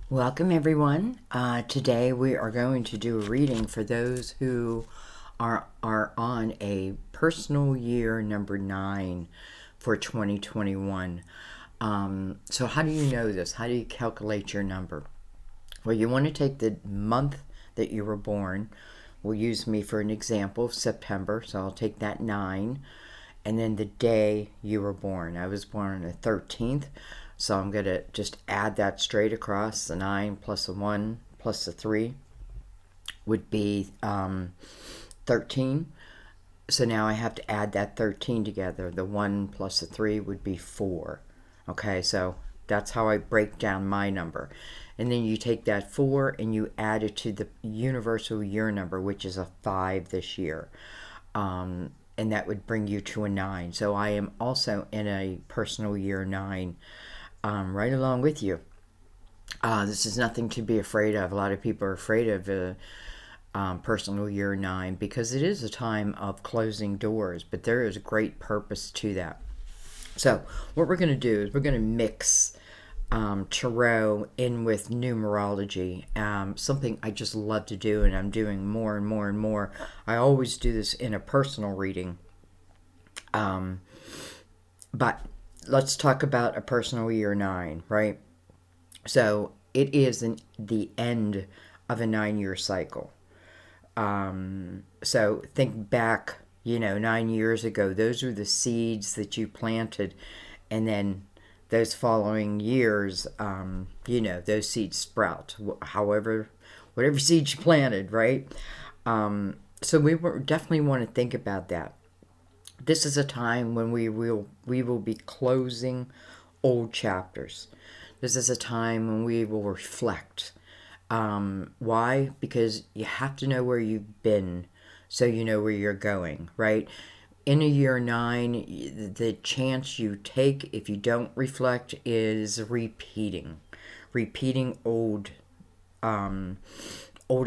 Welcome everyone. Today we are going to do a reading for those who are on a personal year number 9 for 2021. So how do you know this? How do you calculate your number? Well, you want to take the month that you were born. We'll use me for an example, September. So I'll take that 9. And then the day you were born. I was born on the 13th. So I'm going to just add that straight across. The 9 plus a 1 plus a 3 would be 13. So now I have to add that 13 together. The 1 plus a 3 would be 4. Okay, so that's how I break down my number. And then you take that 4 and you add it to the universal year number, which is a 5 this year. And that would bring you to a 9. So I am also in a personal year 9. Right along with you. This is nothing to be afraid of. A lot of people are afraid of personal year 9 because it is a time of closing doors, but there is a great purpose to that. So what we're going to do is we're going to mix tarot in with numerology, something I just love to do, and I'm doing more and more and more. I always do this in a personal reading, but let's talk about a personal year 9, right? So it is the end of a 9-year cycle. So think back, 9 years ago, those were the seeds that you planted, and then those following years, those seeds sprout, whatever seeds you planted, right? So we definitely want to think about that. This is a time when we will be closing old chapters. This is a time when we will reflect. Why? Because you have to know where you've been so you know where you're going, right? In a year 9, the chance you take if you don't reflect is repeating old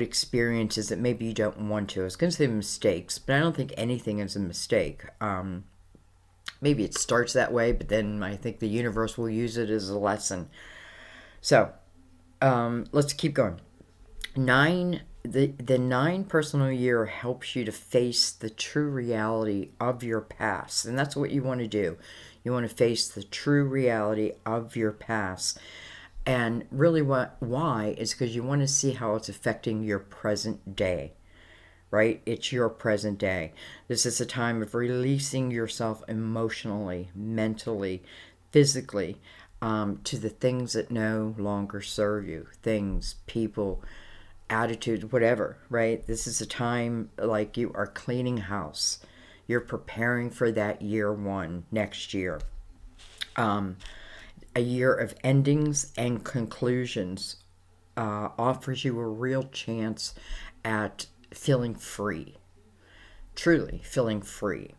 experiences that maybe you don't want to. I was going to say mistakes, but I don't think anything is a mistake. Maybe it starts that way, but then I think the universe will use it as a lesson. So let's keep going. 9, the 9 personal year helps you to face the true reality of your past, and that's what you want to do. You want to face the true reality of your past. And really why is because you want to see how it's affecting your present day, right? It's your present day. This is a time of releasing yourself emotionally, mentally, physically, to the things that no longer serve you. Things, people, attitudes, whatever, right? This is a time like you are cleaning house. You're preparing for that year 1 next year. A year of endings and conclusions offers you a real chance at feeling free, truly feeling free.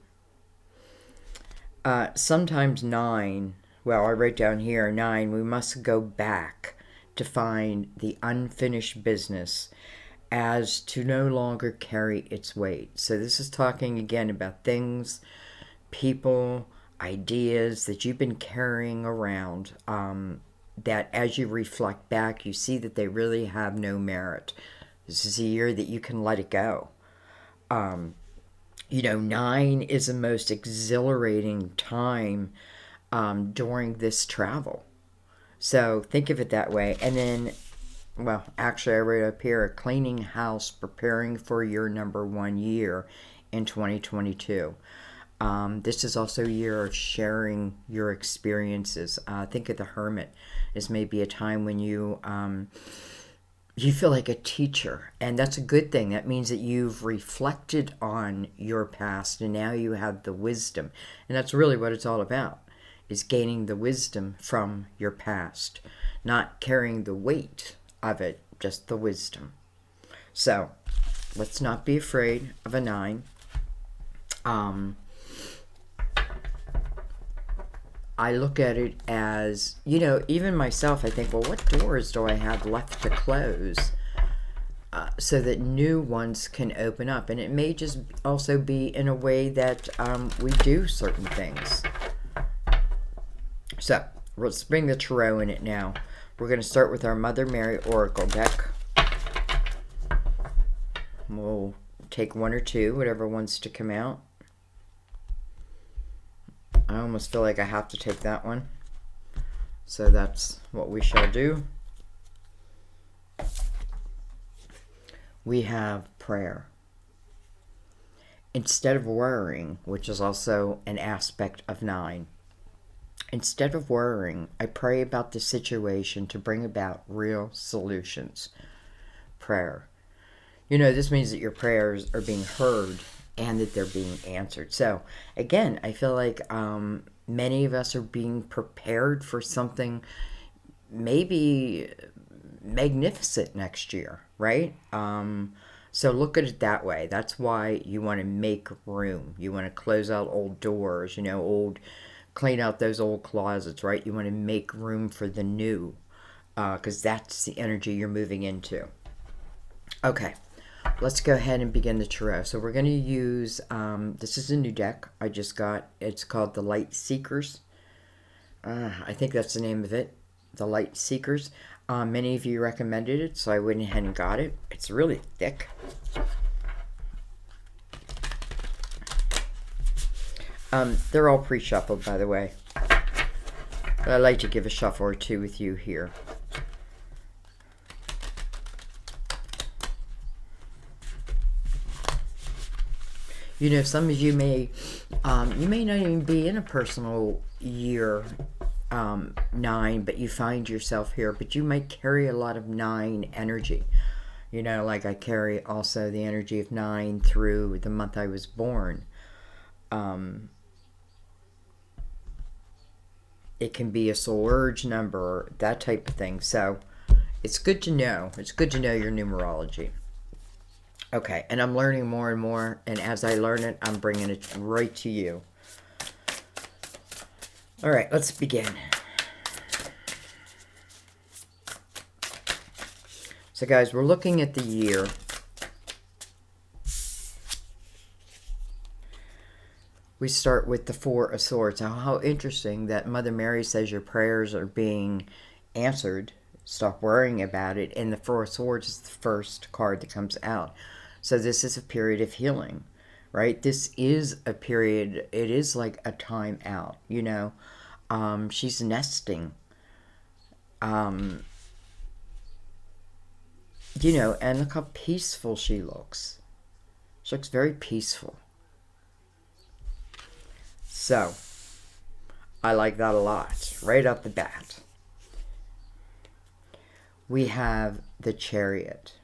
Sometimes 9, well, I write down here 9, we must go back to find the unfinished business as to no longer carry its weight. So this is talking again about things, people, ideas that you've been carrying around, that as you reflect back, you see that they really have no merit. This is a year that you can let it go. 9 is the most exhilarating time during this travel. So think of it that way. And then, well, actually I wrote up here, cleaning house, preparing for your number 1 year in 2022. This is also a year of sharing your experiences. Think of the Hermit as maybe a time when you feel like a teacher, and that's a good thing. That means that you've reflected on your past, and now you have the wisdom, and that's really what it's all about, is gaining the wisdom from your past, not carrying the weight of it, just the wisdom. So let's not be afraid of a 9. I look at it as, even myself, I think, well, what doors do I have left to close so that new ones can open up? And it may just also be in a way that we do certain things. So let's bring the tarot in it now. We're going to start with our Mother Mary Oracle deck. We'll take one or two, whatever wants to come out. I almost feel like I have to take that one. So that's what we shall do. We have prayer. Instead of worrying, which is also an aspect of 9, instead of worrying, I pray about the situation to bring about real solutions. Prayer. You know, this means that your prayers are being heard and that they're being answered. So, again, I feel like many of us are being prepared for something maybe magnificent next year, right? So look at it that way. That's why you want to make room. You want to close out old doors, you know, clean out those old closets, right? You want to make room for the new, because that's the energy you're moving into. Okay, let's go ahead and begin the tarot. So we're going to use, this is a new deck I just got. It's called the Light Seekers. I think that's the name of it, the Light Seekers. Many of you recommended it, so I went ahead and got it. It's really thick. They're all pre-shuffled, by the way. But I like to give a shuffle or two with you here. You know, some of you may not even be in a personal year 9, but you find yourself here, but you might carry a lot of 9 energy. You know, like I carry also the energy of 9 through the month I was born. It can be a soul urge number, that type of thing. So it's good to know. It's good to know your numerology. Okay, and I'm learning more and more, and as I learn it, I'm bringing it right to you. All right, let's begin. So guys, we're looking at the year. We start with the 4 of Swords. Now, how interesting that Mother Mary says your prayers are being answered. Stop worrying about it. And the 4 of Swords is the first card that comes out. So this is a period of healing, right? This is a period, it is like a time out, you know. She's nesting. You know, and look how peaceful she looks. She looks very peaceful. So, I like that a lot, right off the bat. We have the Chariot.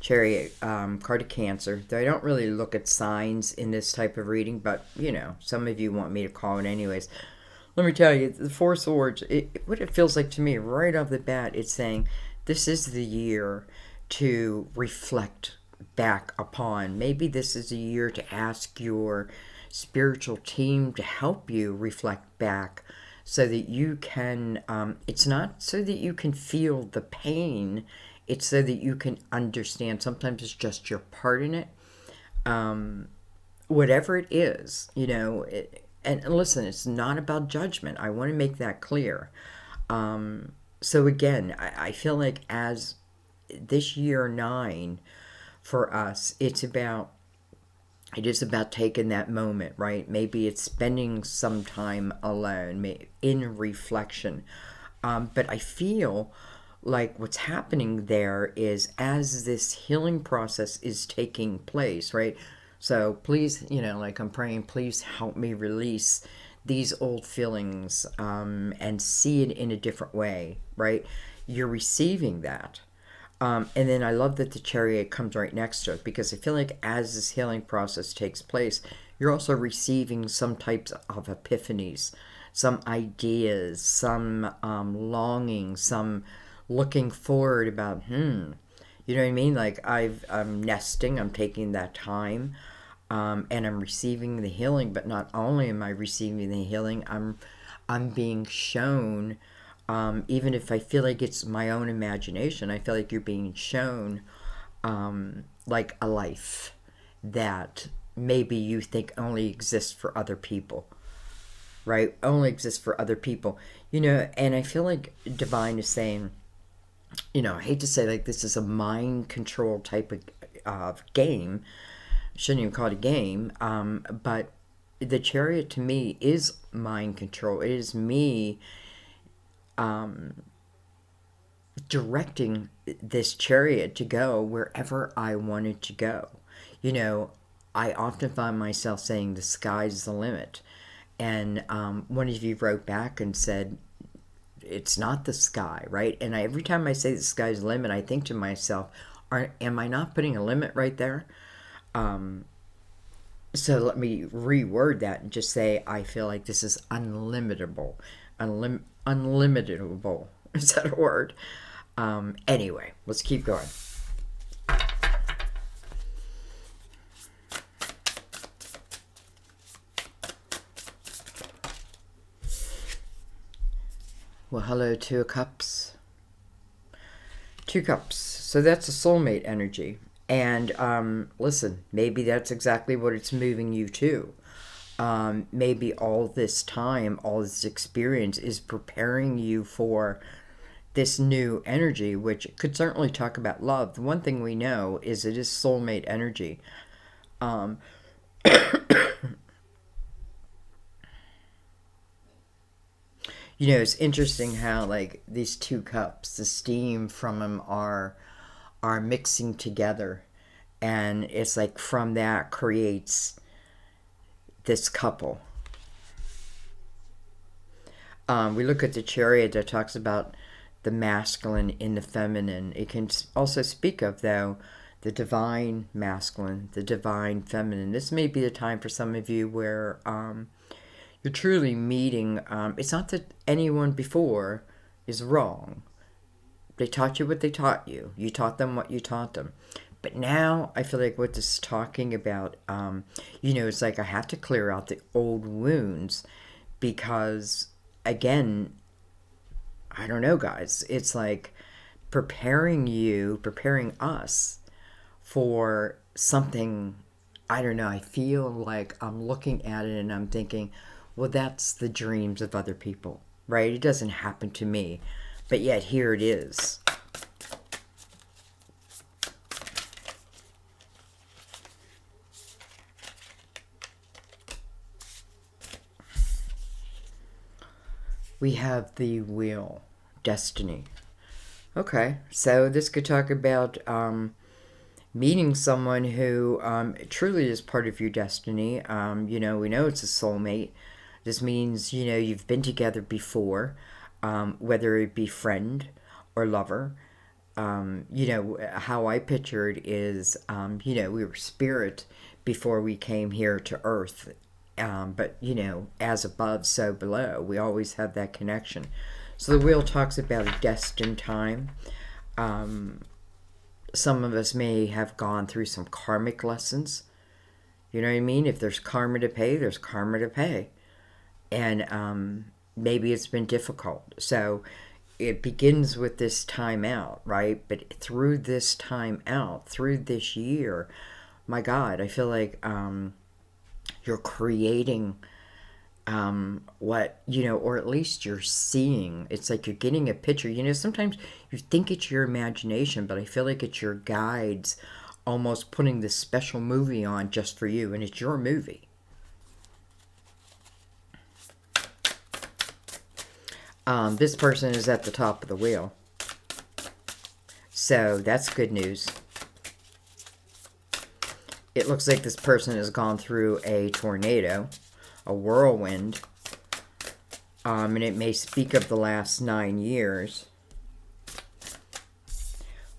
Chariot, card of Cancer. Though I don't really look at signs in this type of reading, but, you know, some of you want me to call it anyways. Let me tell you, the 4 Swords, what it feels like to me right off the bat, it's saying this is the year to reflect back upon. Maybe this is a year to ask your spiritual team to help you reflect back so that you can, it's not so that you can feel the pain, it's so that you can understand. Sometimes it's just your part in it. Whatever it is, you know, and listen, it's not about judgment. I want to make that clear. So again, I feel like as this year 9 for us, it is about taking that moment, right? Maybe it's spending some time alone, in reflection. But I feel like what's happening there is as this healing process is taking place, right? So please, you know, like I'm praying, please help me release these old feelings and see it in a different way, right? You're receiving that. And then I love that the Chariot comes right next to it, because I feel like as this healing process takes place, you're also receiving some types of epiphanies, some ideas, some longing, some looking forward about, you know what I mean? Like I'm nesting, I'm taking that time, and I'm receiving the healing. But not only am I receiving the healing, I'm being shown. Even if I feel like it's my own imagination, I feel like you're being shown like a life that maybe you think only exists for other people, right? Only exists for other people. And I feel like Divine is saying, I hate to say like this is a mind control type of game. Shouldn't even call it a game. But the Chariot to me is mind control. It is me directing this chariot to go wherever I wanted to go. I often find myself saying the sky's the limit. And one of you wrote back and said, it's not the sky, right? And every time I say the sky's the limit, I think to myself, am I not putting a limit right there? So let me reword that and just say, I feel like this is unlimitable. Unlimitable. Is that a word? Anyway, let's keep going. Well, hello, Two of Cups. Two Cups. So that's a soulmate energy. And listen, maybe that's exactly what it's moving you to. Maybe all this time, all this experience is preparing you for this new energy, which could certainly talk about love. The one thing we know is it is soulmate energy. It's interesting how like these two cups, the steam from them are mixing together, and it's like from that creates this couple. We look at the Chariot that talks about the masculine in the feminine. It can also speak of, though, the divine masculine, the divine feminine. This may be the time for some of you where you're truly meeting. It's not that anyone before is wrong. They taught you what they taught you. You taught them what you taught them. But now I feel like what this is talking about, it's like I have to clear out the old wounds because, again, I don't know, guys. It's like preparing us for something. I don't know. I feel like I'm looking at it and I'm thinking, well, that's the dreams of other people, right? It doesn't happen to me, but yet here it is. We have the wheel, destiny. Okay, so this could talk about meeting someone who truly is part of your destiny. We know it's a soulmate. This means, you've been together before, whether it be friend or lover. How I picture it is, we were spirit before we came here to earth. But, as above, so below. We always have that connection. So the wheel talks about a destined time. Some of us may have gone through some karmic lessons. You know what I mean? If there's karma to pay, there's karma to pay. And maybe it's been difficult. So it begins with this time out, right? But through this time out, through this year, my God, I feel like you're creating what, or at least you're seeing. It's like you're getting a picture. Sometimes you think it's your imagination, but I feel like it's your guides almost putting this special movie on just for you, and it's your movie. This person is at the top of the wheel. So that's good news. It looks like this person has gone through a tornado, a whirlwind, and it may speak of the last 9 years.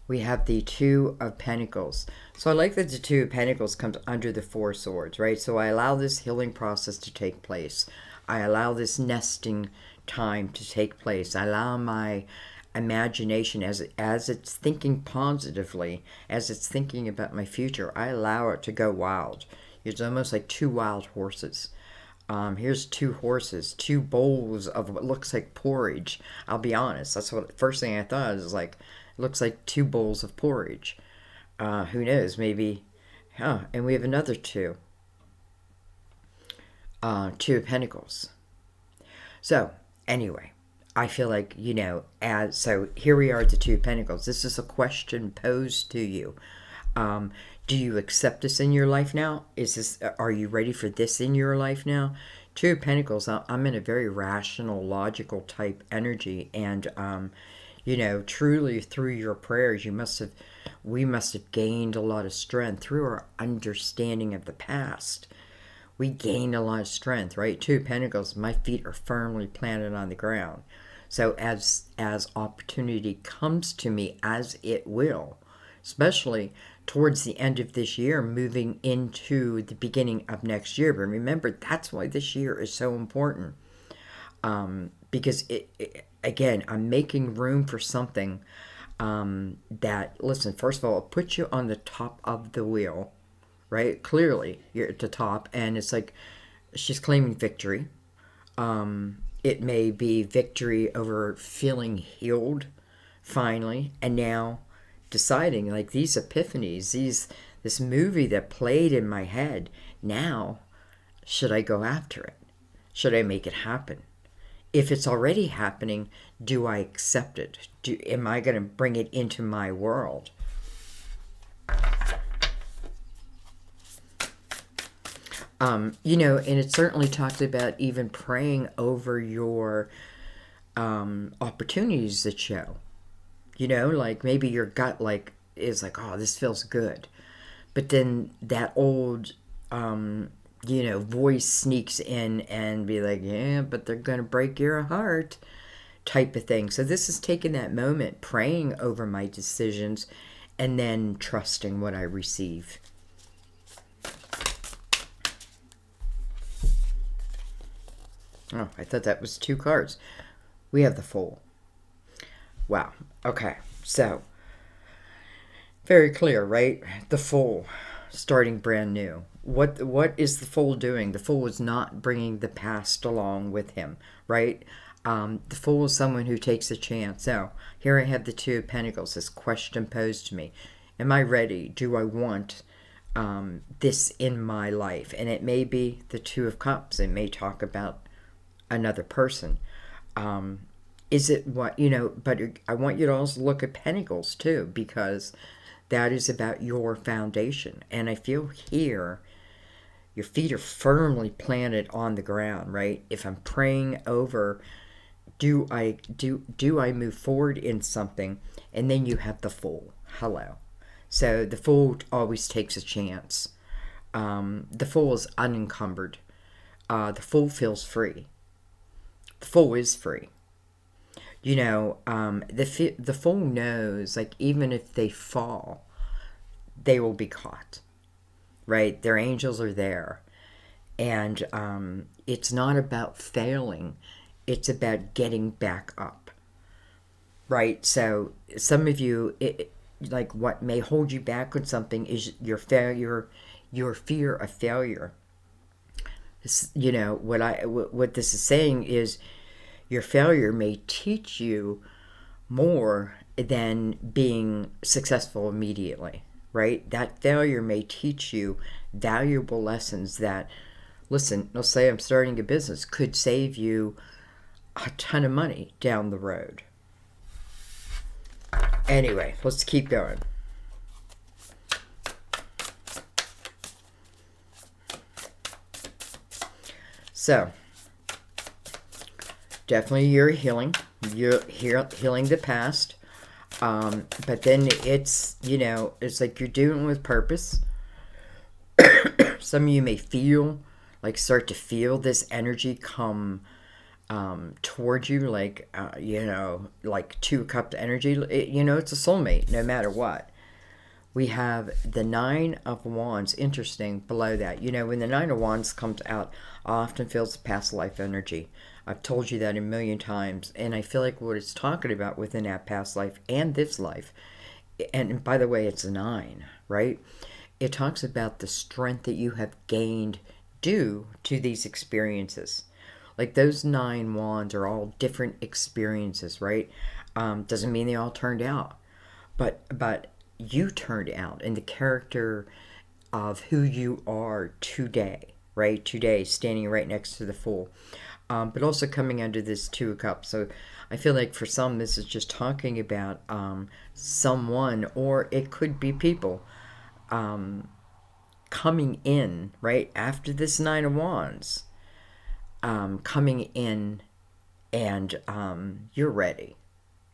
We have the Two of Pentacles. So I like that the Two of Pentacles comes under the Four Swords, right? So I allow this healing process to take place. I allow this nesting time to take place. I allow my imagination as it's thinking positively, as it's thinking about my future, I allow it to go wild. It's almost like two wild horses. Here's two horses, two bowls of what looks like porridge. I'll be honest, that's what first thing I thought is like, it looks like two bowls of porridge. Who knows, maybe, and we have another two. Two of Pentacles. So, anyway, I feel like, so here we are at the Two of Pentacles. This is a question posed to you. Do you accept this in your life now? Are you ready for this in your life now? Two of Pentacles, I'm in a very rational, logical type energy. And, truly through your prayers, we must have gained a lot of strength through our understanding of the past. We gained a lot of strength, right? Two of Pentacles, my feet are firmly planted on the ground. So as opportunity comes to me, as it will, especially towards the end of this year, moving into the beginning of next year. But remember, that's why this year is so important. Because, again, I'm making room for something that, listen, first of all, it puts you on the top of the wheel, right? Clearly, you're at the top, and it's like she's claiming victory. It may be victory over feeling healed, finally, and now deciding, like, these epiphanies, this movie that played in my head, now, should I go after it? Should I make it happen? If it's already happening, do I accept it? Am I going to bring it into my world? And it certainly talks about even praying over your opportunities that show. Like maybe your gut is like, oh, this feels good. But then that old, voice sneaks in and be like, yeah, but they're going to break your heart type of thing. So this is taking that moment, praying over my decisions, and then trusting what I receive. Oh, I thought that was 2 cards. We have the Fool. Wow. Okay. So, very clear, right? The Fool, starting brand new. What is the Fool doing? The Fool is not bringing the past along with him, right? The Fool is someone who takes a chance. So, here I have the Two of Pentacles, this question posed to me. Am I ready? Do I want this in my life? And it may be the Two of Cups. It may talk about another person. Is it what, but I want you to also look at Pentacles too, because that is about your foundation. And I feel here, your feet are firmly planted on the ground, right? If I'm praying over, do I move forward in something? And then you have the Fool. Hello. So the Fool always takes a chance. The Fool is unencumbered. The Fool feels free. The Fool is free. The Fool knows, like, even if they fall, they will be caught, right? Their angels are there. And it's not about failing. It's about getting back up, right? So some of you, like, what may hold you back on something is your failure, your fear of failure. What this is saying is your failure may teach you more than being successful immediately, right? That failure may teach you valuable lessons that, listen, let's say I'm starting a business, could save you a ton of money down the road. Anyway, let's keep going. So, definitely you're healing. You're healing the past. But then it's, it's like you're doing it with purpose. Some of you may start to feel this energy come towards you, like Two Cups energy. It's a soulmate, no matter what. We have the Nine of Wands, interesting, below that. When the Nine of Wands comes out, I often feels past life energy. I've told you that a million times. And I feel like what it's talking about within that past life and this life, and by the way, it's a 9, right? It talks about the strength that you have gained due to these experiences. Like, those 9 wands are all different experiences, right? Doesn't mean they all turned out. But you turned out in the character of who you are today, right? Today, standing right next to the Fool. but also coming under this Two of Cups. So I feel like for some, this is just talking about someone, or it could be people coming in, right, after this Nine of Wands, coming in, and you're ready.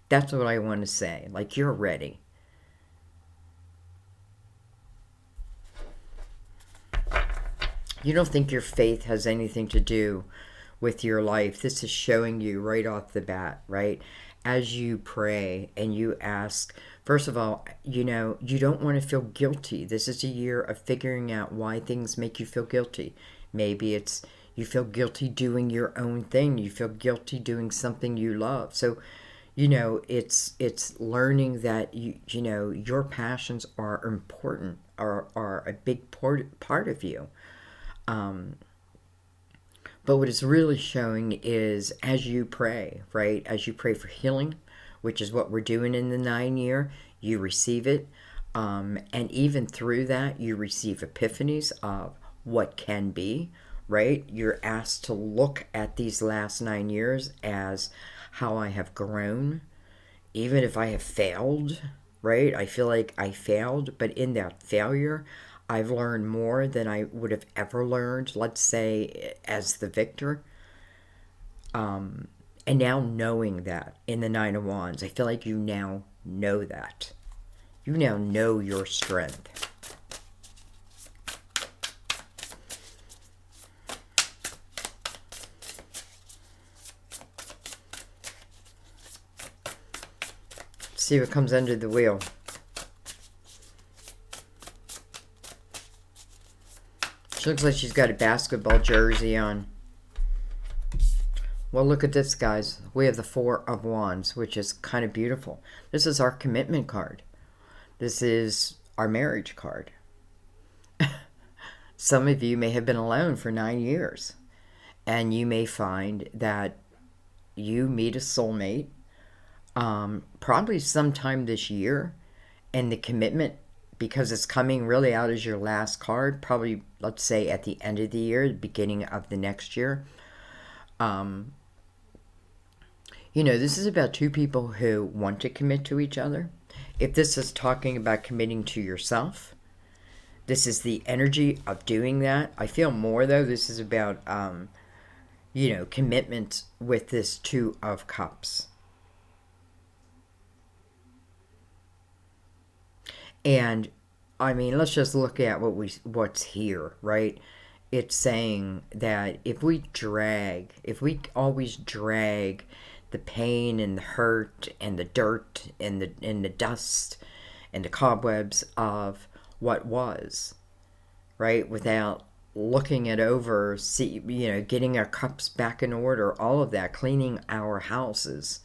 That's what I want to say. Like, you're ready. You don't think your faith has anything to do with your life. This is showing you right off the bat, right? As you pray and you ask, first of all, you don't want to feel guilty. This is a year of figuring out why things make you feel guilty. Maybe it's you feel guilty doing your own thing. You feel guilty doing something you love. So, it's learning that your passions are important, are a big part of you. But what it's really showing is as you pray, right? As you pray for healing, which is what we're doing in the 9 year, you receive it. And even through that, you receive epiphanies of what can be, right? You're asked to look at these last 9 years as how I have grown, even if I have failed, right? I feel like I failed, but in that failure, I've learned more than I would have ever learned, let's say, as the victor. And now knowing that in the Nine of Wands, I feel like you now know that. You now know your strength. See what comes under the wheel. She looks like she's got a basketball jersey on. Well, look at this, guys. We have the Four of Wands, which is kind of beautiful. This is our commitment card. This is our marriage card. Some of you may have been alone for 9 years, and you may find that you meet a soulmate probably sometime this year, and the commitment, because it's coming really out as your last card, probably, let's say, at the end of the year, the beginning of the next year. This is about two people who want to commit to each other. If this is talking about committing to yourself, this is the energy of doing that. I feel more, though, this is about, commitment with this Two of Cups. And I mean, let's just look at what's here, right? It's saying that if we always drag the pain and the hurt and the dirt and the dust and the cobwebs of what was, right, without looking it over, getting our cups back in order, all of that, cleaning our houses,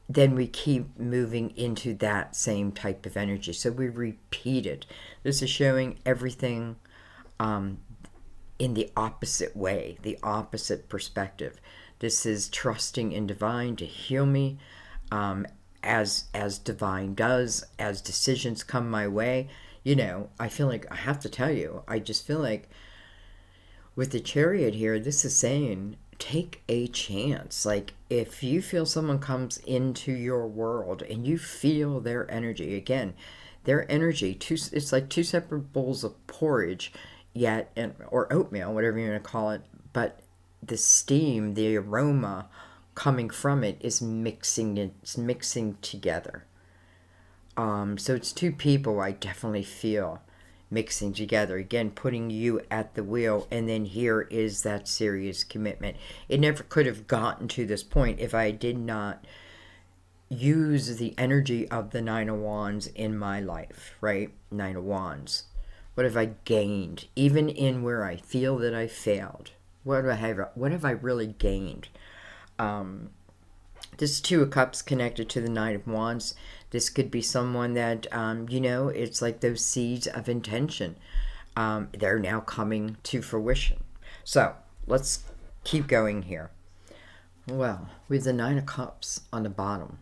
then we keep moving into that same type of energy. So we repeat it. This is showing everything in the opposite way, the opposite perspective. This is trusting in divine to heal me as divine does, as decisions come my way. I feel like, I have to tell you, I just feel like with the Chariot here, this is saying, take a chance. Like, if you feel someone comes into your world and you feel their energy, again, their energy, it's like two separate bowls of porridge, or oatmeal, whatever you want to call it, but the steam, the aroma coming from it is mixing together. So it's two people I definitely feel mixing together, again, putting you at the wheel. And then here is that serious commitment. It never could have gotten to this point if I did not use the energy of the Nine of Wands in my life, right? Nine of Wands. What have I gained? Even in where I feel that I failed, what have I really gained? This Two of Cups connected to the Nine of Wands. This could be someone that, it's like those seeds of intention. They're now coming to fruition. So let's keep going here. Well, we have the Nine of Cups on the bottom.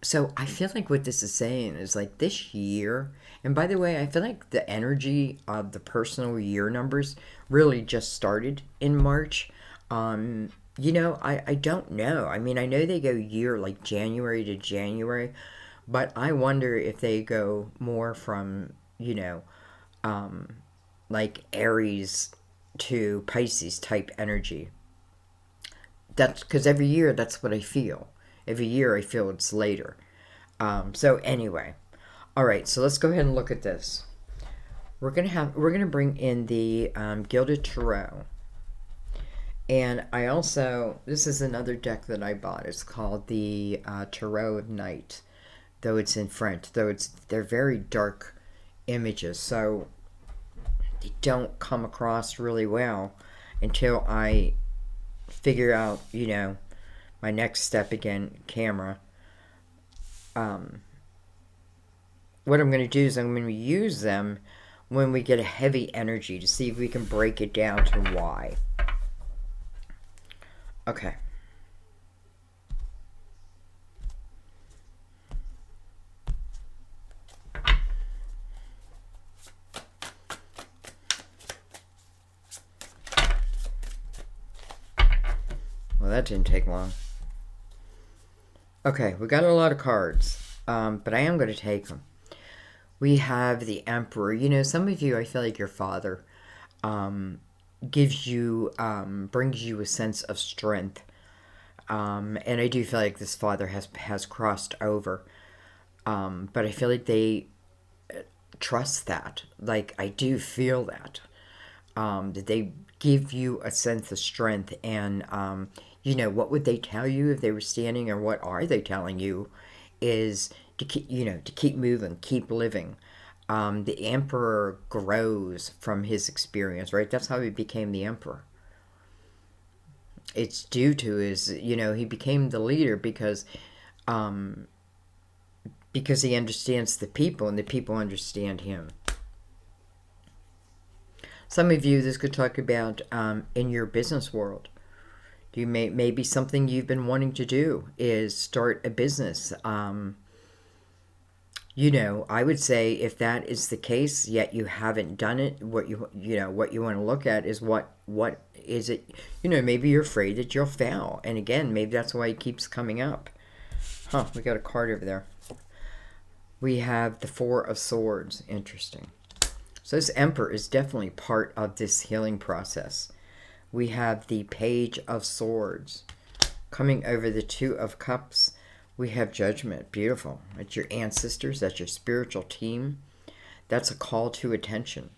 So I feel like what this is saying is like this year, and by the way, I feel like the energy of the personal year numbers really just started in March. I don't know. I mean, I know they go year like January to January, but I wonder if they go more from, like Aries to Pisces type energy. That's because every year that's what I feel. Every year I feel it's later. So anyway, all right. So let's go ahead and look at this. We're gonna bring in the Gilded Tarot, and I also, this is another deck that I bought. It's called the Tarot of Night, though it's in French. They're very dark images, so they don't come across really well until I figure out, my next step again, camera. What I'm going to do is I'm going to use them when we get a heavy energy to see if we can break it down to why. Okay. Well, that didn't take long. Okay, we got a lot of cards, but I am going to take them. We have the Emperor. Some of you, I feel like your father gives you, brings you a sense of strength. And I do feel like this father has crossed over. But I feel like they trust that. Like, I do feel that. That they give you a sense of strength. And, what would they tell you if they were standing, or what are they telling you, is to keep moving, keep living. The emperor grows from his experience, right? That's how he became the emperor. It's due to his, he became the leader because he understands the people and the people understand him. Some of you, this could talk about in your business world. Maybe something you've been wanting to do is start a business. I would say if that is the case, yet you haven't done it, what you want to look at is what is it. Maybe you're afraid that you'll fail, and again, maybe that's why it keeps coming up. We got a card over there. We have the Four of Swords. Interesting. So this Emperor is definitely part of this healing process. We have the Page of Swords. Coming over the Two of Cups, we have Judgment. Beautiful. That's your ancestors. That's your spiritual team. That's a call to attention.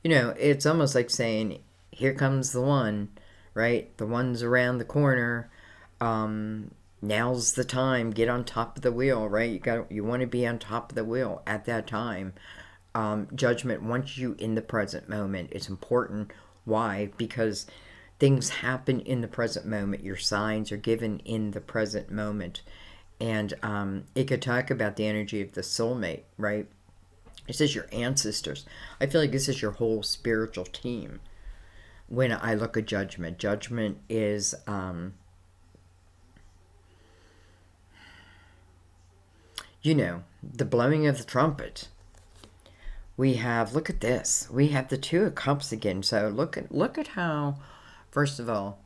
It's almost like saying, here comes the one, right? The one's around the corner. Now's the time. Get on top of the wheel, right? You want to be on top of the wheel at that time. Judgment wants you in the present moment. It's important. Why? Because things happen in the present moment. Your signs are given in the present moment. And it could talk about the energy of the soulmate, right? This is your ancestors. I feel like this is your whole spiritual team. When I look at Judgment, Judgment is the blowing of the trumpet. We have, look at this. We have the Two of Cups again. So look at how, first of all,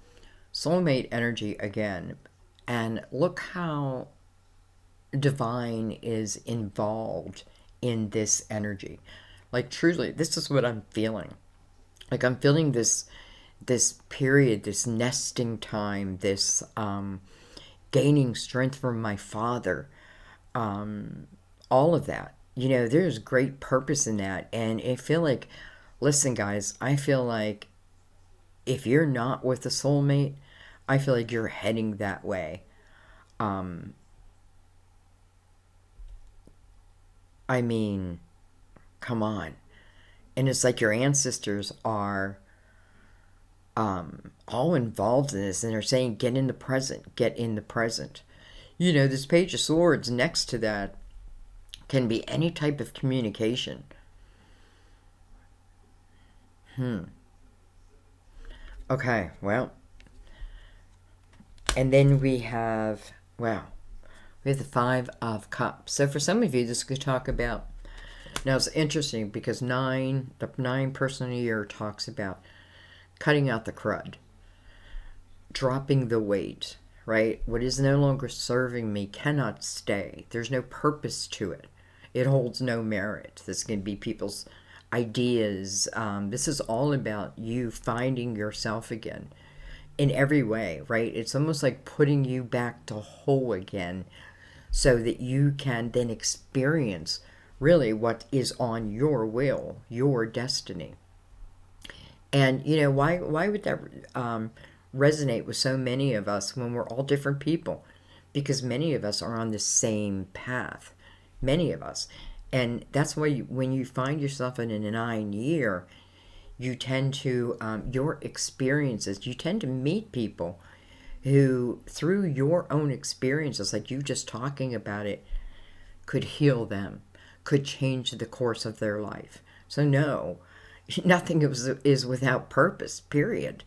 soulmate energy again. And look how divine is involved in this energy. Like, truly, this is what I'm feeling. Like, I'm feeling this period, this nesting time, this gaining strength from my father. All of that. There's great purpose in that. And I feel like, listen, guys, I feel like if you're not with a soulmate, I feel like you're heading that way. I mean, come on. And it's like your ancestors are all involved in this, and they're saying, get in the present, get in the present. This Page of Swords next to that can be any type of communication. Okay, well. And then we have We have the Five of Cups. So for some of you, this could talk about, now it's interesting because the 9 person year talks about cutting out the crud, dropping the weight, right? What is no longer serving me cannot stay. There's no purpose to it. It holds no merit. This can be people's ideas. This is all about you finding yourself again in every way, right? It's almost like putting you back to whole again so that you can then experience really what is on your will, your destiny. And, why would that resonate with so many of us when we're all different people? Because many of us are on the same path. Many of us. And that's why when you find yourself in a 9 year, you tend to, your experiences, you tend to meet people who, through your own experiences, like you just talking about it, could heal them, could change the course of their life. So no, nothing is without purpose, period.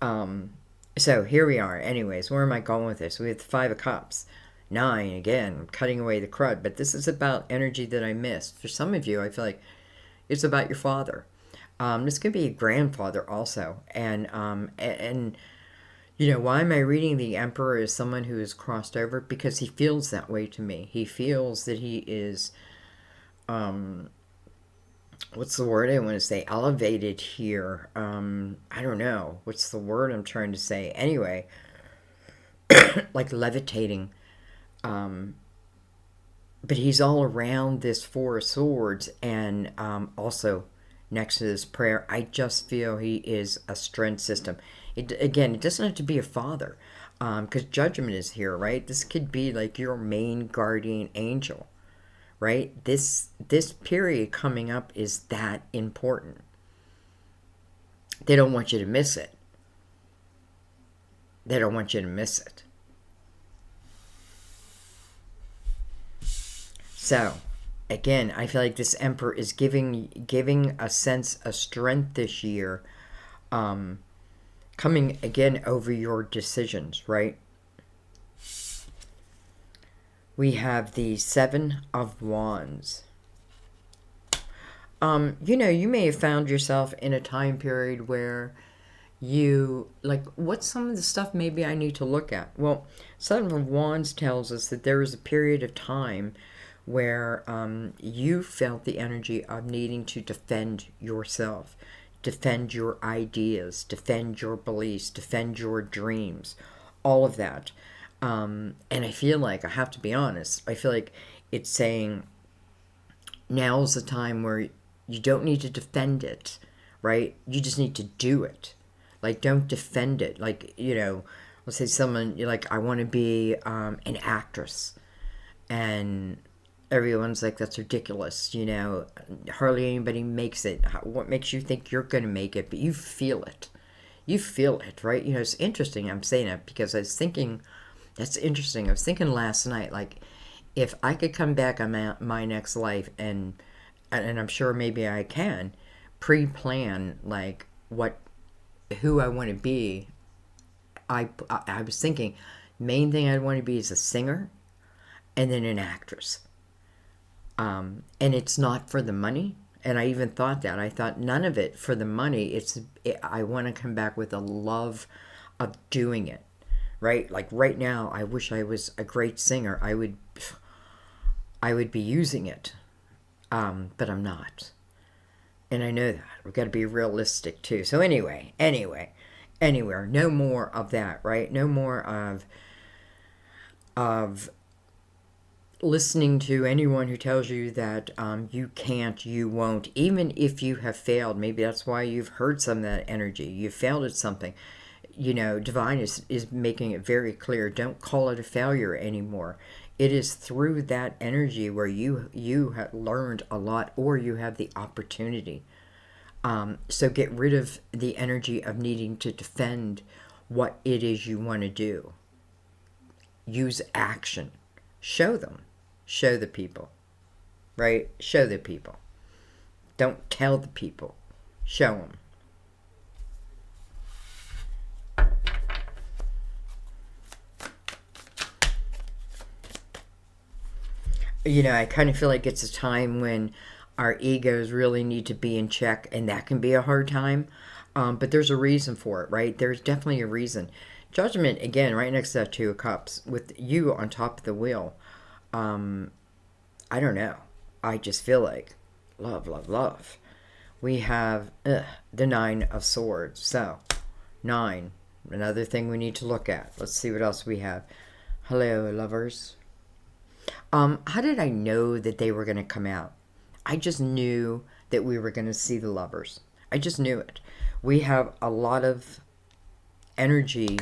So here we are. Anyways, where am I going with this? We have the Five of Cups. 9, again, cutting away the crud. But this is about energy that I missed. For some of you, I feel like it's about your father. This could be a grandfather also. And why am I reading the Emperor as someone who is crossed over? Because he feels that way to me. He feels that he is, what's the word I want to say? Elevated here. I don't know. What's the word I'm trying to say? Anyway, like levitating. But he's all around this Four of Swords, and also next to this prayer, I just feel he is a strength system. It doesn't have to be a father, because judgment is here, right? This could be like your main guardian angel, right? This period coming up is that important. They don't want you to miss it. They don't want you to miss it. So, again, I feel like this Emperor is giving a sense of strength this year, coming again over your decisions, right? We have the Seven of Wands. You may have found yourself in a time period where you, like, what's some of the stuff maybe I need to look at? Well, Seven of Wands tells us that there was a period of time where you felt the energy of needing to defend yourself, defend your ideas, defend your beliefs, defend your dreams, all of that. And I feel like, I have to be honest, I feel like it's saying now's the time where you don't need to defend it, right? You just need to do it. Like, don't defend it. Like, let's say someone, you're like, I want to be an actress. And everyone's like, that's ridiculous, hardly anybody makes it. What makes you think you're going to make it? But you feel it. You feel it, right? It's interesting I'm saying that because I was thinking, that's interesting. I was thinking last night, like, if I could come back on my next life and I'm sure maybe I can, pre-plan, like, who I want to be, I was thinking, main thing I'd want to be is a singer and then an actress. And it's not for the money. And I even thought that. I thought none of it for the money. I want to come back with a love of doing it, right? Like right now, I wish I was a great singer. I would be using it, but I'm not. And I know that. We've got to be realistic too. So anyway, no more of that, right? No more of listening to anyone who tells you that you can't, you won't, even if you have failed. Maybe that's why you've heard some of that energy. You failed at something. Divine is making it very clear. Don't call it a failure anymore. It is through that energy where you have learned a lot, or you have the opportunity. So get rid of the energy of needing to defend what it is you want to do. Use action. Show them. Show the people. Right? Show the people. Don't tell the people. Show them. I kind of feel like it's a time when our egos really need to be in check, and that can be a hard time. But there's a reason for it, right? There's definitely a reason. Judgment, again, right next to that Two of Cups, with you on top of the wheel. I don't know. I just feel like love, love, love. We have the Nine of Swords. So, nine, another thing we need to look at. Let's see what else we have. Hello, lovers. How did I know that they were going to come out? I just knew that we were going to see the lovers. I just knew it. We have a lot of energy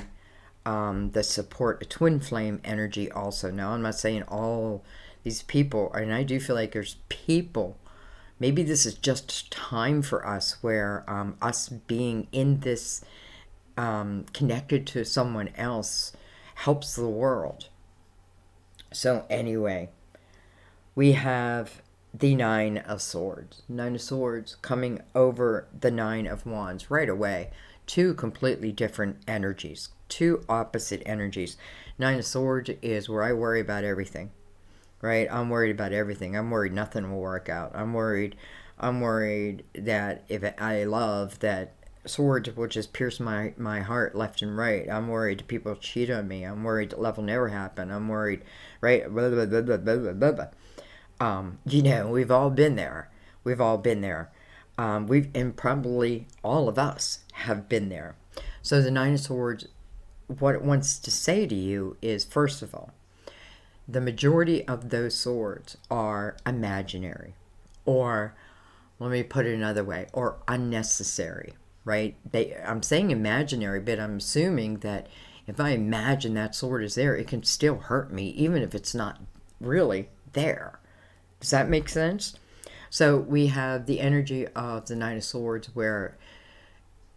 that support a twin flame energy also. Now, I'm not saying all these people, and I do feel like there's people, maybe this is just time for us where us being in this connected to someone else helps the world. So anyway, we have the Nine of Swords. Nine of Swords coming over the Nine of Wands right away. Two completely different energies. Two opposite energies. Nine of Swords is where I worry about everything. Right? I'm worried about everything. I'm worried nothing will work out. I'm worried that if I love that swords will just pierce my heart left and right. I'm worried people cheat on me. I'm worried that love will never happen. I'm worried, right? Blah, blah, blah, blah, blah, blah, blah. We've all been there. We've all been there. And probably all of us have been there. So the Nine of Swords, what it wants to say to you is, first of all, the majority of those swords are imaginary, or let me put it another way, or unnecessary, right? I'm saying imaginary, but I'm assuming that if I imagine that sword is there, it can still hurt me, even if it's not really there. Does that make sense? So we have the energy of the Nine of Swords where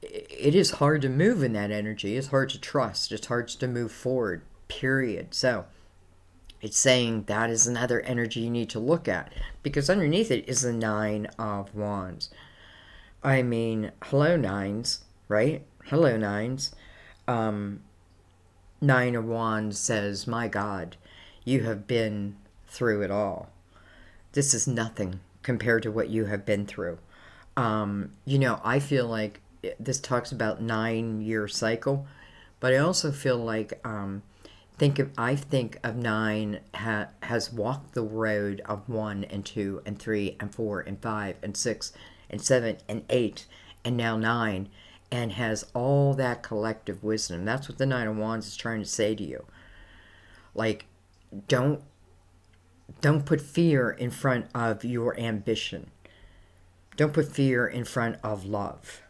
it is hard to move in that energy. It's hard to trust. It's hard to move forward, period. So it's saying that is another energy you need to look at, because underneath it is the Nine of Wands. I mean, hello, nines, right? Hello, nines. Nine of Wands says, my God, you have been through it all. This is nothing compared to what you have been through. I feel like this talks about 9-year cycle, but I also feel like I think of nine has walked the road of 1 and 2 and 3 and 4 and 5 and 6 and 7 and 8 and now 9, and has all that collective wisdom. That's what the Nine of Wands is trying to say to you. Like, don't put fear in front of your ambition. Don't put fear in front of love.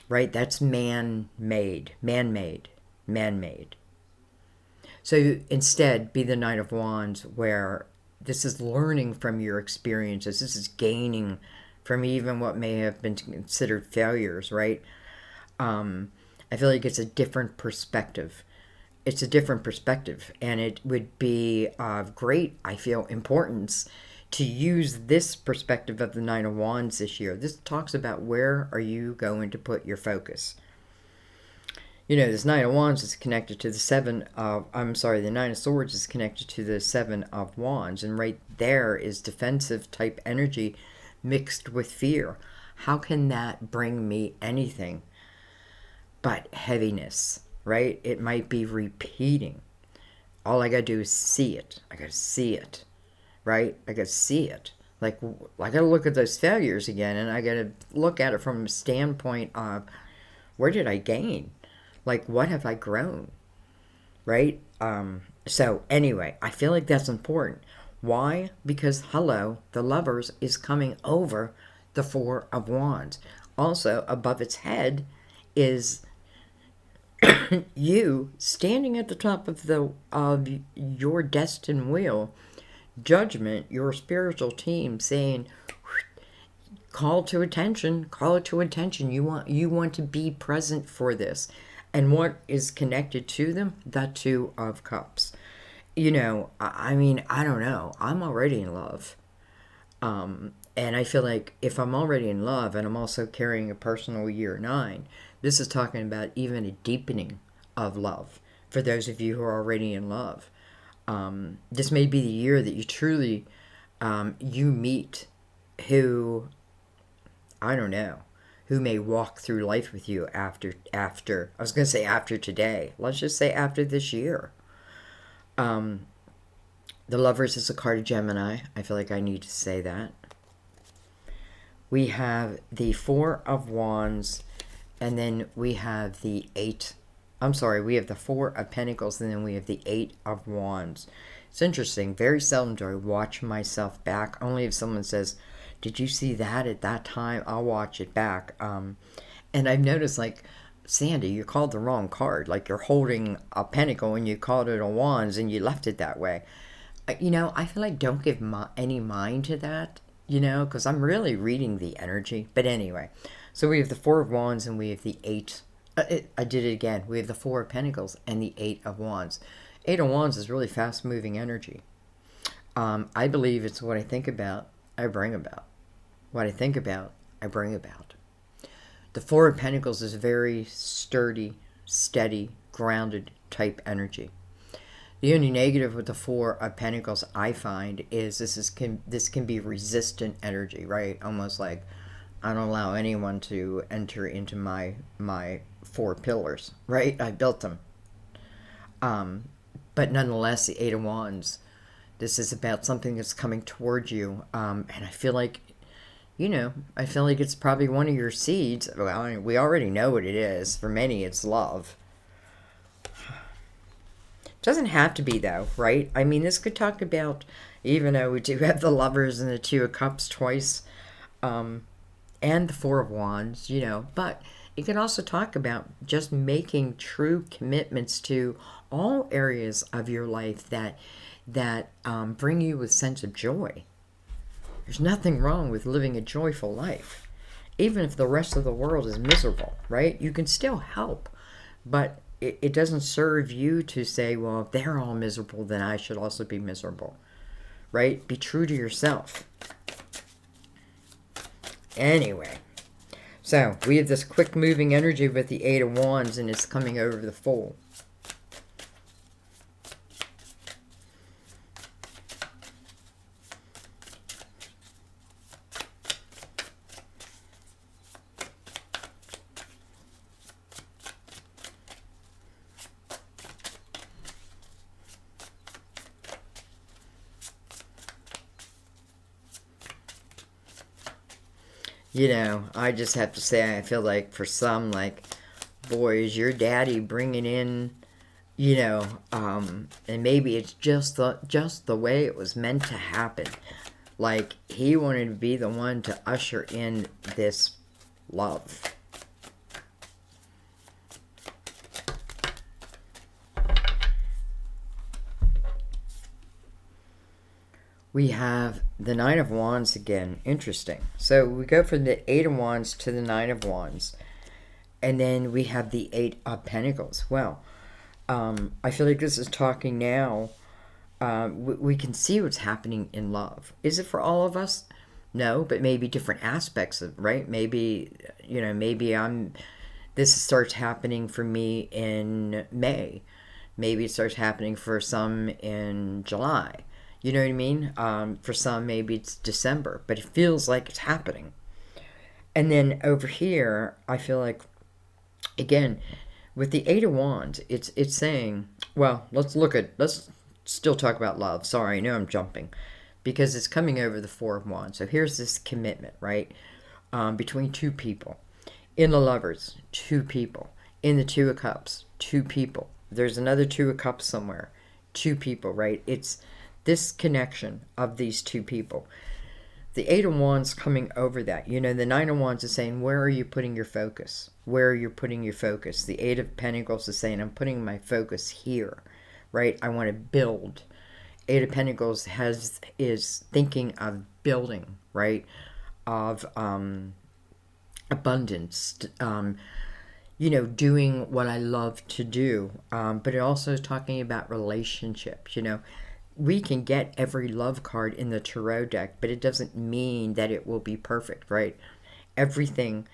Right? That's man-made. So instead, be the Knight of Wands, where this is learning from your experiences. This is gaining from even what may have been considered failures, right? I feel like it's a different perspective. It's a different perspective, and it would be of great, I feel, importance to use this perspective of the Nine of Wands this year. This talks about where are you going to put your focus. This Nine of Wands is connected to the Nine of Swords is connected to the Seven of Wands, and right there is defensive type energy mixed with fear. How can that bring me anything but heaviness, right? It might be repeating. All I gotta do is see it. I gotta see it, right? I gotta see it. Like, I gotta look at those failures again, and I gotta look at it from a standpoint of, where did I gain? Like, what have I grown? Right? So anyway, I feel like that's important. Why? Because, hello, the Lovers is coming over the Four of Wands. Also, above its head is you standing at the top of your destined wheel. Judgment, your spiritual team, saying, call to attention. You want to be present for this. And what is connected to them? The Two of Cups. I don't know. I'm already in love. And I feel like if I'm already in love and I'm also carrying a personal year 9, this is talking about even a deepening of love for those of you who are already in love. This may be the year that you truly, you meet who, I don't know, who may walk through life with you after, I was going to say after today. Let's just say after this year. The Lovers is a card of Gemini. I feel like I need to say that. We have the Four of Wands, and then we have the we have the Four of Pentacles, and then we have the Eight of Wands. It's interesting. Very seldom do I watch myself back. Only if someone says, did you see that at that time? I'll watch it back. And I've noticed, like, Sandy, you called the wrong card. Like, you're holding a pentacle and you called it a wands and you left it that way. You know, I feel like don't give any mind to that, you know, because I'm really reading the energy. But anyway, so we have the Four of Wands and we have the Eight. I did it again. We have the Four of Pentacles and the Eight of Wands. Eight of Wands is really fast-moving energy. I believe it's what I think about, I bring about. What I think about, I bring about. The Four of Pentacles is very sturdy, steady, grounded type energy. The only negative with the Four of Pentacles I find is this can be resistant energy, right? Almost like I don't allow anyone to enter into my four pillars, right? I built them. But nonetheless, the Eight of Wands, this is about something that's coming towards you. And I feel like, you know, I feel like it's probably one of your seeds. Well, we already know what it is. For many, it's love. Doesn't have to be, though, right? I mean, this could talk about, even though we do have the Lovers and the Two of Cups twice, and the Four of Wands, you know, but it can also talk about just making true commitments to all areas of your life that bring you a sense of joy. There's nothing wrong with living a joyful life. Even if the rest of the world is miserable, right? You can still help, but it doesn't serve you to say, well, if they're all miserable, then I should also be miserable, right? Be true to yourself. Anyway, so we have this quick moving energy with the Eight of Wands, and it's coming over the Fool. You know, I just have to say, I feel like for some, like, boy, is your daddy bringing in, you know, and maybe it's just the way it was meant to happen. Like, he wanted to be the one to usher in this love. We have the Nine of Wands again. Interesting. So we go from the Eight of Wands to the Nine of Wands. And then we have the Eight of Pentacles. Well, I feel like this is talking now. We can see what's happening in love. Is it for all of us? No, but maybe different aspects of, right? Maybe, you know, this starts happening for me in May. Maybe it starts happening for some in July. You know what I mean? For some, maybe it's December, but it feels like it's happening. And then over here, I feel like, again, with the Eight of Wands, it's saying, well, let's still talk about love. Sorry, I know I'm jumping, because it's coming over the Four of Wands. So here's this commitment, right? Between two people. In the Lovers, two people. In the Two of Cups, two people. There's another Two of Cups somewhere. Two people, right? It's this connection of these two people. The Eight of Wands coming over that. You know, the Nine of Wands is saying, where are you putting your focus? Where are you putting your focus? The Eight of Pentacles is saying, I'm putting my focus here, right? I want to build. Eight of Pentacles is thinking of building, right? Of abundance, you know, doing what I love to do. But it also is talking about relationships, you know. We can get every love card in the tarot deck, but it doesn't mean that it will be perfect, right? Everything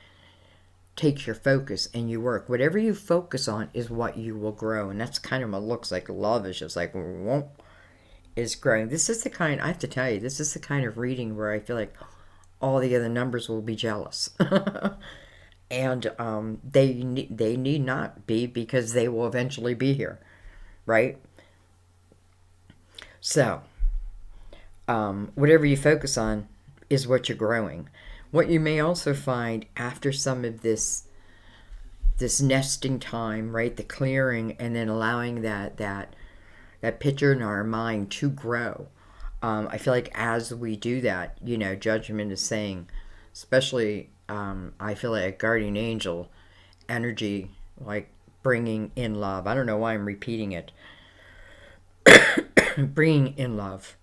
takes your focus and you work. Whatever you focus on is what you will grow. And that's kind of what it looks like. Love is just like, whoop, is growing. This is the kind, I have to tell you, this is the kind of reading where I feel like all the other numbers will be jealous. And they need not be, because they will eventually be here, right? So, whatever you focus on is what you're growing. What you may also find after some of this nesting time, right, the clearing, and then allowing that picture in our mind to grow. I feel like as we do that, judgment is saying, especially, I feel like a guardian angel energy, like bringing in love. I don't know why I'm repeating it. Bringing in love.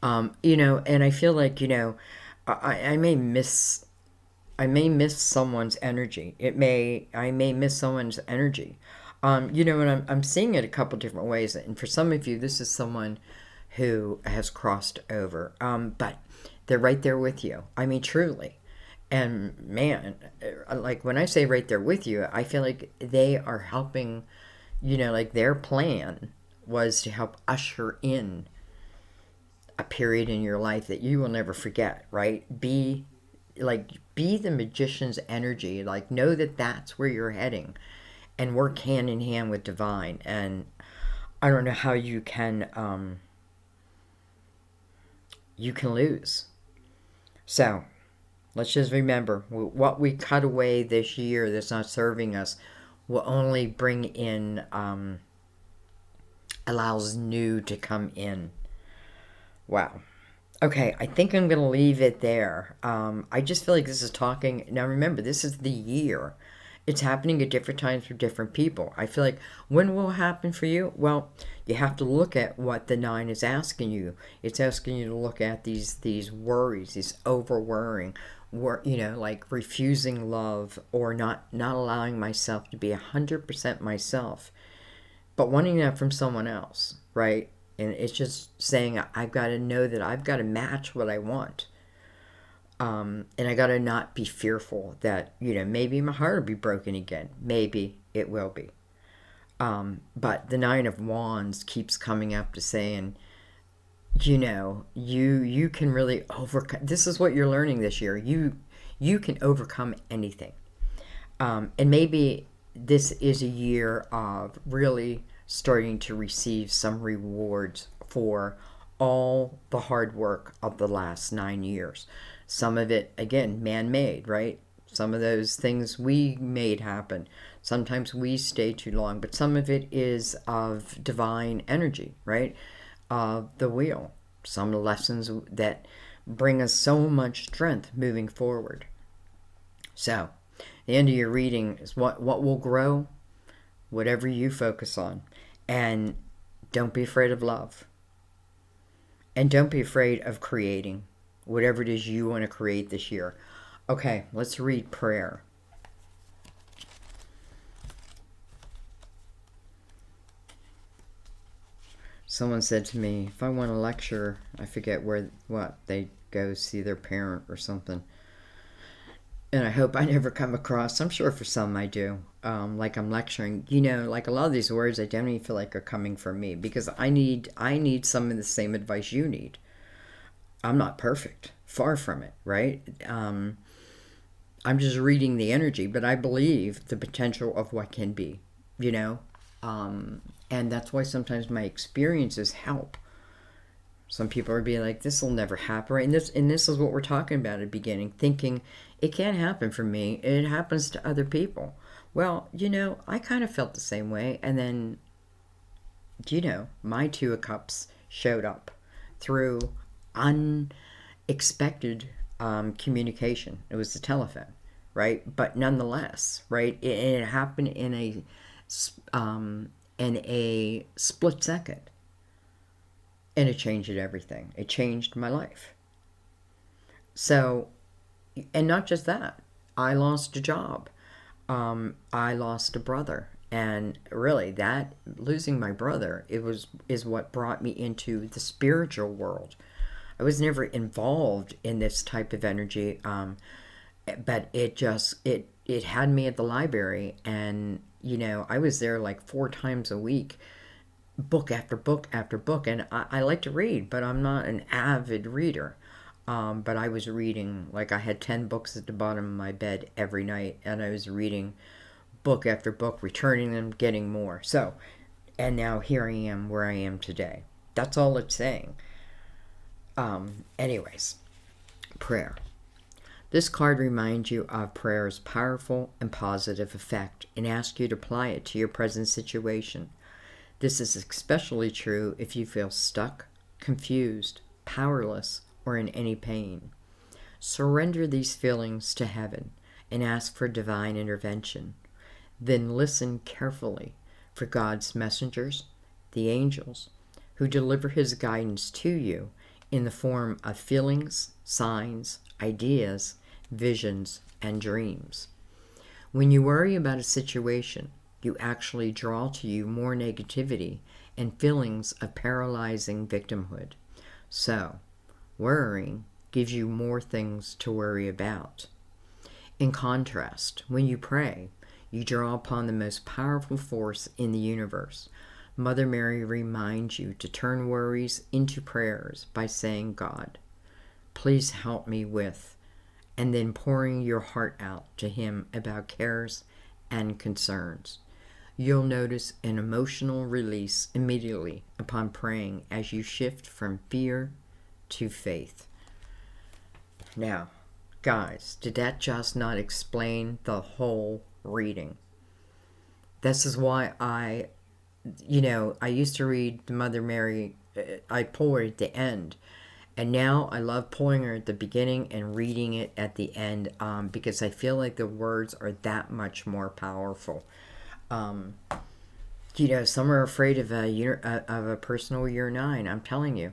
And I feel like, I may miss someone's energy. I may miss someone's energy. And I'm seeing it a couple different ways. And for some of you, this is someone who has crossed over. But they're right there with you. I mean, truly. And man, like when I say right there with you, I feel like they are helping, like their plan was to help usher in a period in your life that you will never forget, right? Be the magician's energy, like know that that's where you're heading, and work hand in hand with divine. And I don't know how you can lose. So let's just remember, what we cut away this year that's not serving us will only bring in, allows new to come in. Wow. Okay, I think I'm going to leave it there. I just feel like this is talking. Now remember, this is the year. It's happening at different times for different people. I feel like, when will it happen for you? Well, you have to look at what the 9 is asking you. It's asking you to look at these worries, these over worrying, like refusing love, or not allowing myself to be 100% myself, but wanting that from someone else, right? And it's just saying, I've got to know that I've got to match what I want. And I got to not be fearful that, maybe my heart will be broken again. Maybe it will be. But the 9 of Wands keeps coming up to saying, you can really overcome. This is what you're learning this year. You can overcome anything. And maybe this is a year of really starting to receive some rewards for all the hard work of the last 9 years. Some of it, again, man-made, right? Some of those things we made happen. Sometimes we stay too long, but some of it is of divine energy, right? The wheel. Some lessons that bring us so much strength moving forward. So, the end of your reading is what will grow, whatever you focus on. And don't be afraid of love. And don't be afraid of creating whatever it is you want to create this year. Okay, let's read prayer. Someone said to me, if I want to lecture, I forget what, they go see their parent or something. And I hope I never come across, I'm sure for some I do, like I'm lecturing. Like a lot of these words I don't even feel like are coming from me, because I need some of the same advice you need. I'm not perfect. Far from it, right? I'm just reading the energy, but I believe the potential of what can be, and that's why sometimes my experiences help. Some people are being like, this will never happen, right? And this is what we're talking about at the beginning, thinking it can't happen for me. It happens to other people. Well, I kind of felt the same way. And then, my 2 of Cups showed up through unexpected communication. It was the telephone, right? But nonetheless, right? It happened in a split second. And it changed everything. It changed my life. So, and not just that. I lost a job. I lost a brother. And really, that losing my brother, is what brought me into the spiritual world. I was never involved in this type of energy, but it had me at the library, and I was there like 4 times a week, book after book after book. And I like to read, but I'm not an avid reader. But I was reading, like I had 10 books at the bottom of my bed every night, and I was reading book after book, returning them, getting more. So, and now here I am where I am today. That's all it's saying. Anyways, prayer. This card reminds you of prayer's powerful and positive effect and asks you to apply it to your present situation. This is especially true if you feel stuck, confused, powerless, or in any pain. Surrender these feelings to heaven and ask for divine intervention. Then listen carefully for God's messengers, the angels, who deliver his guidance to you in the form of feelings, signs, ideas, visions, and dreams. When you worry about a situation, you actually draw to you more negativity and feelings of paralyzing victimhood. So, worrying gives you more things to worry about. In contrast, when you pray, you draw upon the most powerful force in the universe. Mother Mary reminds you to turn worries into prayers by saying, God, please help me with, and then pouring your heart out to him about cares and concerns. You'll notice an emotional release immediately upon praying as you shift from fear to faith. Now, guys, did that just not explain the whole reading? This is why I used to read the Mother Mary, I pull her at the end. And now I love pulling her at the beginning and reading it at the end because I feel like the words are that much more powerful. Some are afraid of a personal year 9. I'm telling you,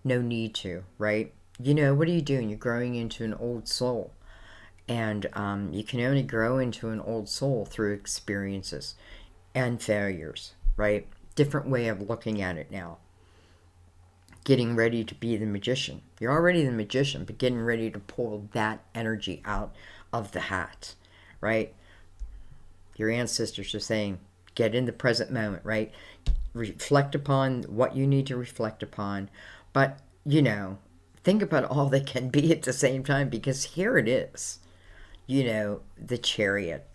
no need to, right? What are you doing? You're growing into an old soul. And you can only grow into an old soul through experiences and failures, right? Different way of looking at it now. Getting ready to be the magician. You're already the magician, but getting ready to pull that energy out of the hat, right? Your ancestors are saying, get in the present moment, right? Reflect upon what you need to reflect upon. But, think about all that can be at the same time, because here it is. The Chariot,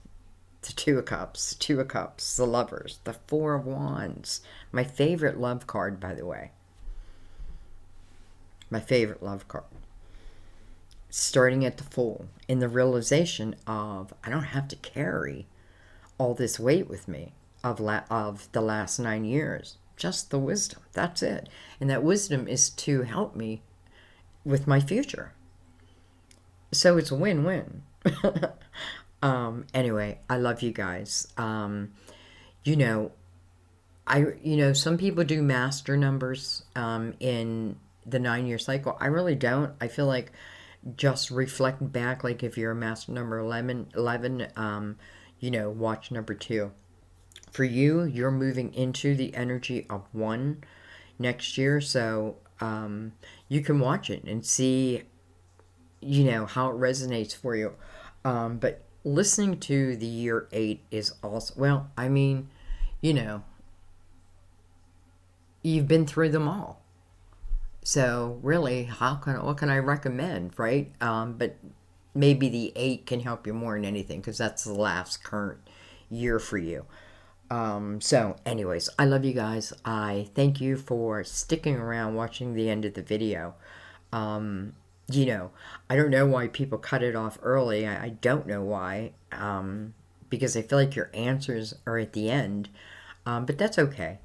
the Two of Cups, the Lovers, the Four of Wands. My favorite love card, by the way. My favorite love card. Starting at the Fool, in the realization of, I don't have to carry all this weight with me of the last 9 years. Just the wisdom. That's it. And that wisdom is to help me with my future. So it's a win-win. Anyway, I love you guys. Some people do master numbers in the 9-year cycle. I really don't. I feel like just reflect back, like if you're a master number 11, watch number 2. For you, you're moving into the energy of 1 next year, so you can watch it and see, how it resonates for you. But listening to the year 8 is also, you've been through them all. So really, what can I recommend, right? But maybe the 8 can help you more than anything, because that's the last current year for you. So anyways, I love you guys. I thank you for sticking around watching the end of the video. I don't know why people cut it off early. I don't know why. Because I feel like your answers are at the end. But that's okay.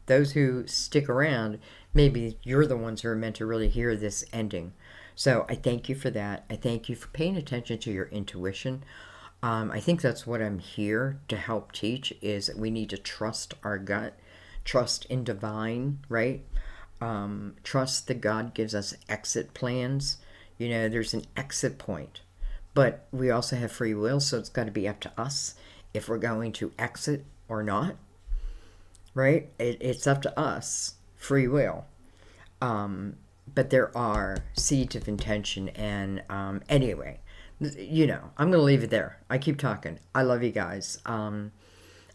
Those who stick around, maybe you're the ones who are meant to really hear this ending. So I thank you for that. I thank you for paying attention to your intuition. I think that's what I'm here to help teach, is that we need to trust our gut, trust in divine, right? Trust that God gives us exit plans. There's an exit point, but we also have free will, so it's got to be up to us if we're going to exit or not, right? It's up to us, free will. But there are seeds of intention, and anyway, I'm going to leave it there. I keep talking. I love you guys. I'm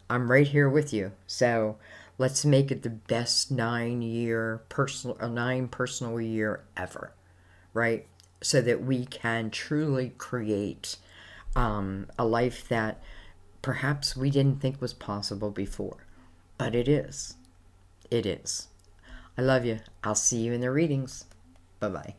right here with you. So Let's make it the best 9 personal year ever, right? So that we can truly create a life that perhaps we didn't think was possible before. But it is. It is. I love you. I'll see you in the readings. Bye-bye.